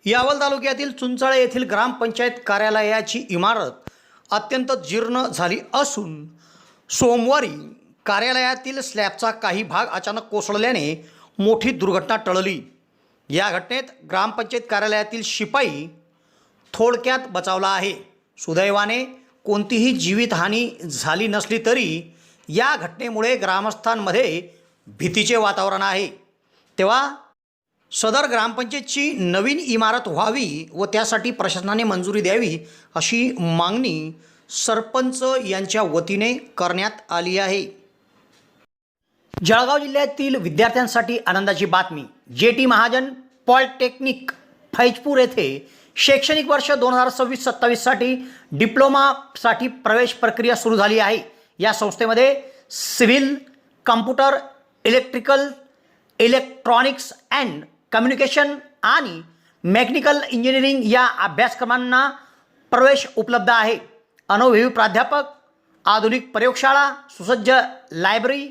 यावल तालुक्यातील चुंचाळे येथील ग्रामपंचायत कार्यालयाची इमारत अत्यंत जीर्ण झाली असून सोमवारी कार्यालयातील स्लॅबचा काही भाग अचानक कोसळल्याने मोठी दुर्घटना टळली। या घटनेत ग्रामपंचायत कार्यालयातील शिपाई थोडक्यात बचावला आहे। सुदैवाने कोणतीही जीवितहानी झाली नसली तरी या घटनेमुळे ग्रामस्थांमध्ये भीतीचे वातावरण आहे। तेव्हा सदर ग्रामपंचायतची नवीन इमारत व्हावी व त्यासाठी प्रशासनाने मंजुरी द्यावी अशी मागणी सरपंच यांच्या वतीने करण्यात आली आहे। जळगाव जिल्ह्यातील विद्यार्थ्यांसाठी आनंदाची बातमी। जे.टी. महाजन पॉलिटेक्निक फैजपूर येथे शैक्षणिक वर्ष 2026-27 साठी डिप्लोमासाठी प्रवेश प्रक्रिया सुरू झाली आहे। या संस्थेमध्ये civil, computer, electrical, electronics and communication आणि मेकॅनिकल इंजिनिअरिंग या अभ्यासक्रमांना प्रवेश उपलब्ध आहे। अनुभवी प्राध्यापक, आधुनिक प्रयोगशाळा, सुसज्ज लायब्ररी,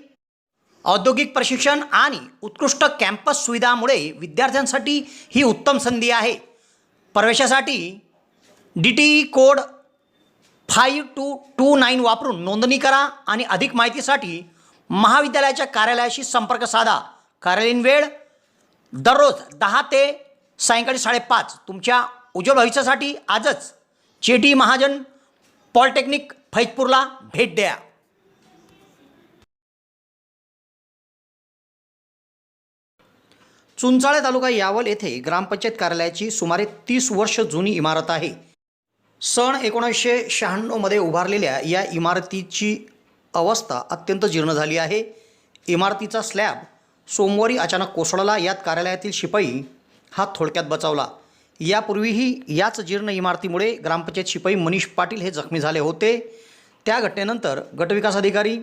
औद्योगिक प्रशिक्षण आणि उत्कृष्ट कॅम्पस सुविधांमुळे विद्यार्थ्यांसाठी ही उत्तम संधी आहे। प्रवेशासाठी DTE कोड 5229 वापरून नोंदणी करा आणि अधिक माहितीसाठी महाविद्यालयाच्या कार्यालयाशी संपर्क साधा। कार्यालयीन वेळ दररोज 10 ते सायंकाळी 5:30। तुमच्या उज्ज्वल भविष्यासाठी आजच जे.टी. महाजन पॉलिटेक्निक फैजपूरला भेट द्या। चुंचाळे तालुका यावल येथे ग्रामपंचायत कार्यालयाची सुमारे 30 वर्ष जुनी इमारत आहे। सन 1996 मध्ये उभारलेल्या या इमारतीची अवस्था अत्यंत जीर्ण झाली आहे। इमारतीचा स्लॅब सोमवारी अचानक कोसळला। यात कार्यालयातील शिपाई हा थोडक्यात बचावला। यापूर्वीही याच जीर्ण इमारतीमुळे ग्रामपंचायत शिपाई मनीष पाटील हे जखमी झाले होते। त्या घटनेनंतर गटविकास अधिकारी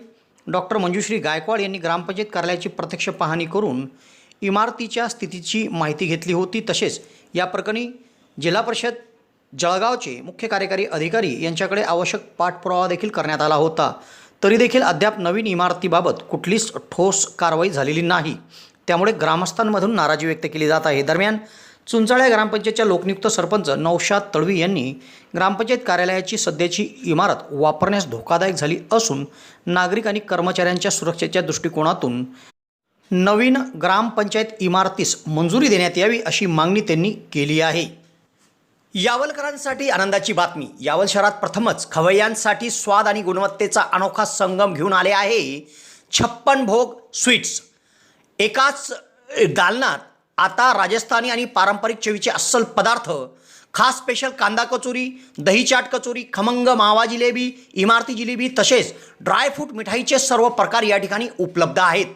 डॉक्टर मंजुश्री गायकवाड यांनी ग्रामपंचायत कार्यालयाची प्रत्यक्ष पाहणी करून इमारतीच्या स्थितीची माहिती घेतली होती। तसेच या प्रकरणी जिल्हा परिषद जळगावचे मुख्य कार्यकारी अधिकारी यांच्याकडे आवश्यक पाठपुरावा देखील करण्यात आला होता। तरी देखील अद्याप नवीन इमारतीबाबत कुठलीच ठोस कारवाई झालेली नाही। त्यामुळे ग्रामस्थांमधून नाराजी व्यक्त केली जात आहे। दरम्यान चुंचाळे ग्रामपंचायतच्या लोकनियुक्त सरपंच नौशाद तळवी यांनी ग्रामपंचायत कार्यालयाची सध्याची इमारत वापरण्यास धोकादायक झाली असून नागरिक आणि कर्मचाऱ्यांच्या सुरक्षेच्या दृष्टिकोनातून नवीन ग्रामपंचायत इमारतीस मंजुरी देण्यात यावी अशी मागणी त्यांनी केली आहे। यावलकरांसाठी आनंदाची बातमी। यावल शहरात प्रथमच खवय्यांसाठी स्वाद आणि गुणवत्तेचा अनोखा संगम घेऊन आले आहे 56 भोग स्वीट्स। एकाच दालनात आता राजस्थानी आणि पारंपरिक चवीचे अस्सल पदार्थ, खास स्पेशल कांदा कचोरी, दही चाट कचोरी, खमंग मावा जिलेबी, इमारती जिलेबी तसेच ड्रायफ्रूट मिठाईचे सर्व प्रकार या ठिकाणी उपलब्ध आहेत।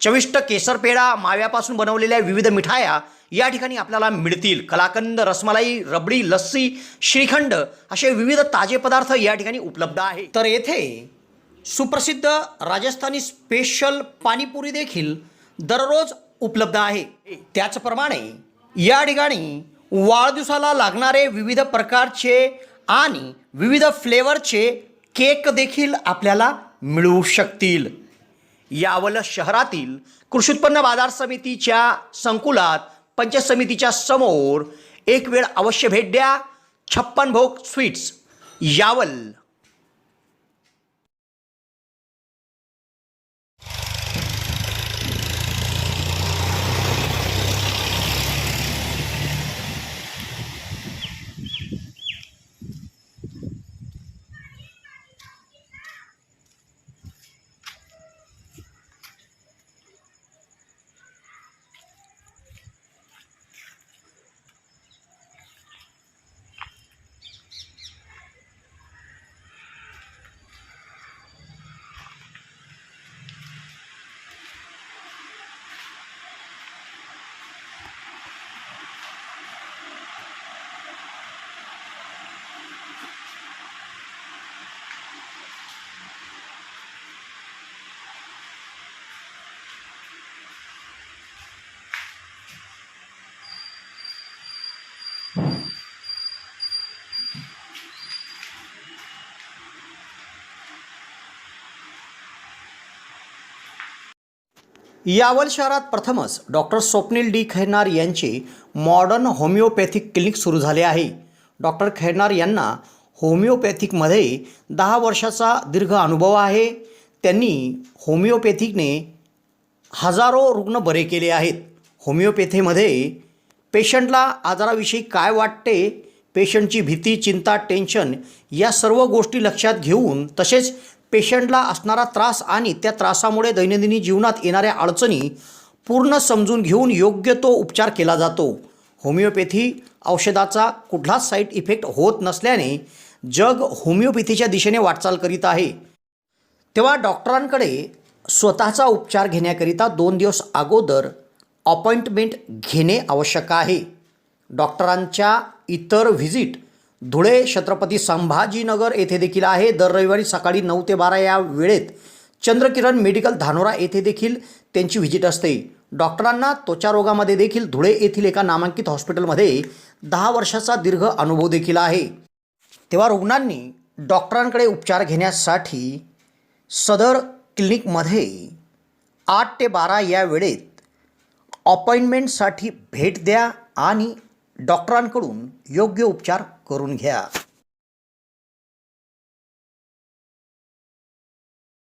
चविष्ट केसर पेढा, माव्यापासून बनवलेल्या विविध मिठाया या ठिकाणी आपल्याला मिळतील। कलाकंद, रसमलाई, रबडी, लस्सी, श्रीखंड असे विविध ताजे पदार्थ या ठिकाणी उपलब्ध आहेत। तर येथे सुप्रसिद्ध राजस्थानी स्पेशल पाणीपुरी देखील दररोज उपलब्ध आहे। त्याचप्रमाणे या ठिकाणी वाढदिवसाला लागणारे विविध प्रकारचे आणि विविध फ्लेवरचे केक देखील आपल्याला मिळू शकतील। यावल शहरातील कृषी उत्पन्न बाजार समितीच्या संकुलात पंचायत समितीच्या समोर एक वेळ अवश्य भेट द्या। 56 भोग स्वीट्स, यावल। यावल शहरात प्रथमच डॉक्टर स्वप्नील डी खैरनार यांचे मॉडर्न होमिओपॅथिक क्लिनिक सुरू झाले आहे. डॉक्टर खैरनार यांना होमिओपॅथिकमध्ये 10 वर्षाचा दीर्घ अनुभव आहे. त्यांनी होमिओपॅथिकने हजारो रुग्ण बरे केले आहेत. होमिओपॅथीमध्ये पेशंटला आजाराविषयी काय वाटते, पेशंटची भीती, चिंता, टेन्शन या सर्व गोष्टी लक्षात घेऊन, तसेच पेशंटला असणारा त्रास आणि त्या त्रासामुळे दैनंदिन जीवनात येणाऱ्या अडचणी पूर्ण समजून घेऊन योग्य तो उपचार केला जातो. होमिओपॅथी औषधाचा कुठलाच साईड इफेक्ट होत नसल्याने जग होमिओपॅथीच्या दिशेने वाटचाल करीत आहे. तेव्हा डॉक्टरांकडे स्वतःचा उपचार घेण्याकरिता 2 दिवस अगोदर अपॉइंटमेंट घेणे आवश्यक आहे. डॉक्टरांच्या इतर व्हिजिट धुळे, छत्रपती संभाजीनगर येथे देखील आहे. दर रविवारी सकाळी 9 ते 12 या वेळेत चंद्रकिरण मेडिकल धानोरा येथे देखील त्यांची व्हिजिट असते. डॉक्टरांना त्वचा रोगामध्ये देखील धुळे येथील एका नामांकित हॉस्पिटलमध्ये 10 वर्षाचा दीर्घ अनुभव देखील आहे. तेव्हा रुग्णांनी डॉक्टरांकडे उपचार घेण्यासाठी सदर क्लिनिकमध्ये 8 ते 12 या वेळेत अपॉइंटमेंटसाठी भेट द्या आणि डॉक्टरांकडून योग्य उपचार करून घ्या.